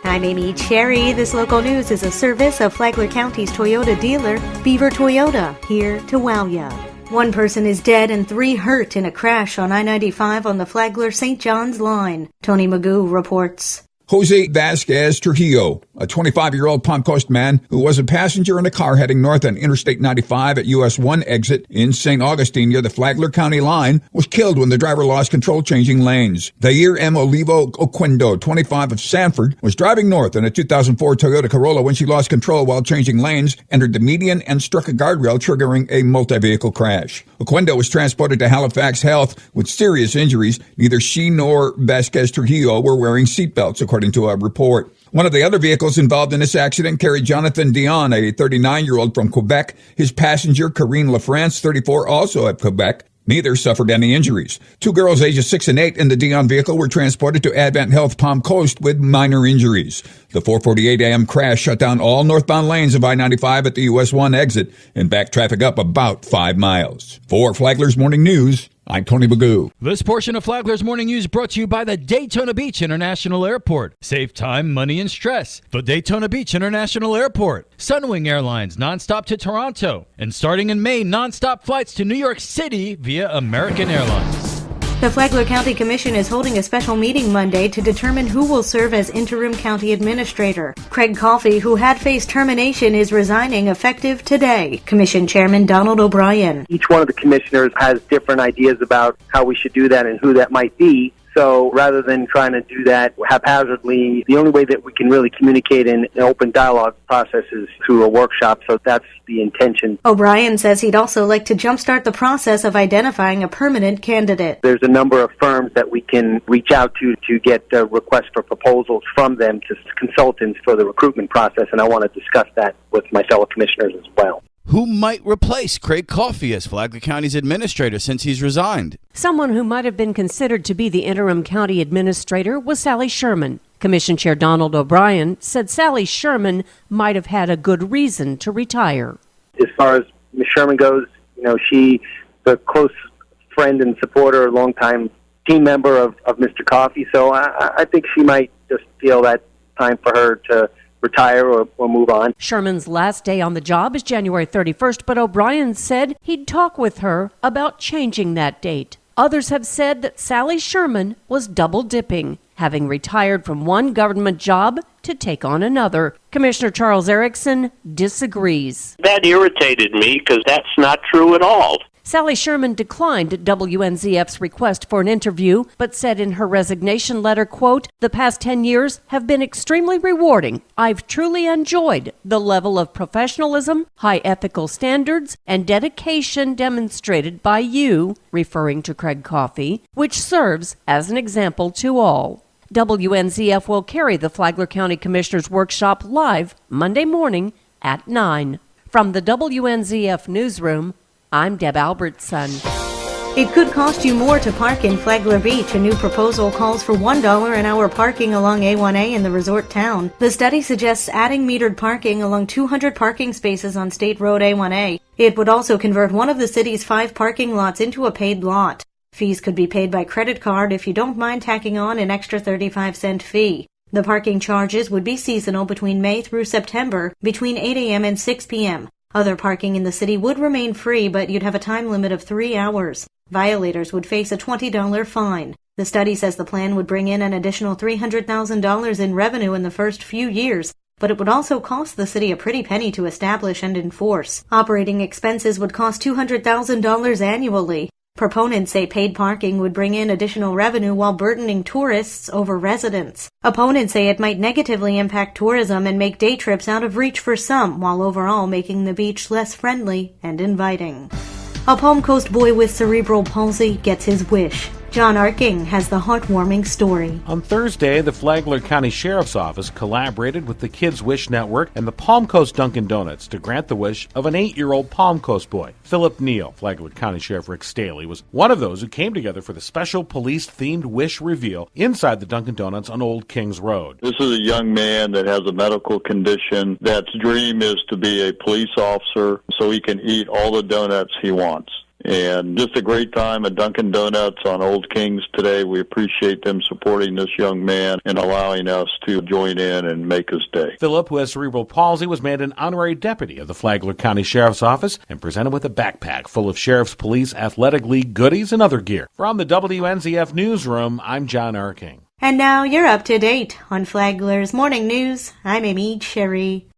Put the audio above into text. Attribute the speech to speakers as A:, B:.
A: I'm Amy Cherry. This local news is a service of Flagler County's Toyota dealer, Beaver Toyota, here to wow ya. One person is dead and 3 hurt in a crash on I95 on the Flagler-St. John's line. Tony Magoo reports.
B: Jose Vasquez Trujillo, a 25-year-old Palm Coast man who was a passenger in a car heading north on Interstate 95 at US 1 exit in St. Augustine near the Flagler County line, was killed when the driver lost control changing lanes. Dair M. Olivo Oquendo, 25 of Sanford, was driving north in a 2004 Toyota Corolla when she lost control while changing lanes, entered the median, and struck a guardrail, triggering a multi-vehicle crash. Oquendo was transported to Halifax Health with serious injuries. Neither she nor Vasquez Trujillo were wearing seatbelts, according to a report. One of the other vehicles involved in this accident carried Jonathan Dion, a 39-year-old from Quebec. His passenger, Karine LaFrance, 34, also of Quebec. Neither suffered any injuries. 2 girls ages 6 and 8 in the Dion vehicle were transported to Advent Health Palm Coast with minor injuries. The 4:48 a.m. crash shut down all northbound lanes of I-95 at the US 1 exit and backed traffic up about 5 miles. For Flagler's Morning News, I'm Tony Magoo.
C: This portion of Flagler's Morning News brought to you by the Daytona Beach International Airport. Save time, money, and stress. The Daytona Beach International Airport. Sunwing Airlines nonstop to Toronto. And starting in May, nonstop flights to New York City via American Airlines.
A: The Flagler County Commission is holding a special meeting Monday to determine who will serve as interim county administrator. Craig Coffey, who had faced termination, is resigning effective today. Commission Chairman Donald O'Brien.
D: Each one of the commissioners has different ideas about how we should do that and who that might be. So rather than trying to do that haphazardly, the only way that we can really communicate in an open dialogue process is through a workshop. So that's the intention.
A: O'Brien says he'd also like to jumpstart the process of identifying a permanent candidate.
D: There's a number of firms that we can reach out to get requests for proposals from them to consultants for the recruitment process, and I want to discuss that with my fellow commissioners as well.
E: Who might replace Craig Coffey as Flagler County's administrator since he's resigned?
F: Someone who might have been considered to be the interim county administrator was Sally Sherman. Commission Chair Donald O'Brien said Sally Sherman might have had a good reason to retire.
D: As far as Ms. Sherman goes, she's a close friend and supporter, longtime team member of Mr. Coffey, so I think she might just feel that time for her to retire or move on.
F: Sherman's last day on the job is January 31st, but O'Brien said he'd talk with her about changing that date. Others have said that Sally Sherman was double dipping, having retired from one government job to take on another. Commissioner Charles Erickson disagrees.
G: That irritated me because that's not true at all.
F: Sally Sherman declined WNZF's request for an interview, but said in her resignation letter, quote, "The past 10 years have been extremely rewarding. I've truly enjoyed the level of professionalism, high ethical standards, and dedication demonstrated by you," referring to Craig Coffey, which serves as an example to all. WNZF will carry the Flagler County Commissioners Workshop live Monday morning at 9. From the WNZF Newsroom, I'm Deb Albertson.
A: It could cost you more to park in Flagler Beach. A new proposal calls for $1 an hour parking along A1A in the resort town. The study suggests adding metered parking along 200 parking spaces on State Road A1A. It would also convert one of the city's 5 parking lots into a paid lot. Fees could be paid by credit card if you don't mind tacking on an extra 35-cent fee. The parking charges would be seasonal between May through September, between 8 a.m. and 6 p.m. Other parking in the city would remain free, but you'd have a time limit of 3 hours. Violators would face a $20 fine. The study says the plan would bring in an additional $300,000 in revenue in the first few years, but it would also cost the city a pretty penny to establish and enforce. Operating expenses would cost $200,000 annually. Proponents say paid parking would bring in additional revenue while burdening tourists over residents. Opponents say it might negatively impact tourism and make day trips out of reach for some, while overall making the beach less friendly and inviting. A Palm Coast boy with cerebral palsy gets his wish. John Arking has the heartwarming story.
H: On Thursday, the Flagler County Sheriff's Office collaborated with the Kids Wish Network and the Palm Coast Dunkin' Donuts to grant the wish of an 8-year-old Palm Coast boy. Philip Neal, Flagler County Sheriff Rick Staley, was one of those who came together for the special police-themed wish reveal inside the Dunkin' Donuts on Old Kings Road.
I: This is a young man that has a medical condition that's dream is to be a police officer so he can eat all the donuts he wants. and just a great time at Dunkin' Donuts on Old Kings today. We appreciate them supporting this young man and allowing us to join in and make his day.
H: Philip, who has cerebral palsy, was made an honorary deputy of the Flagler County Sheriff's Office and presented with a backpack full of Sheriff's Police Athletic League goodies and other gear. From the WNZF Newsroom, I'm John Arking.
A: And now you're up to date on Flagler's Morning News. I'm Amy Cherry.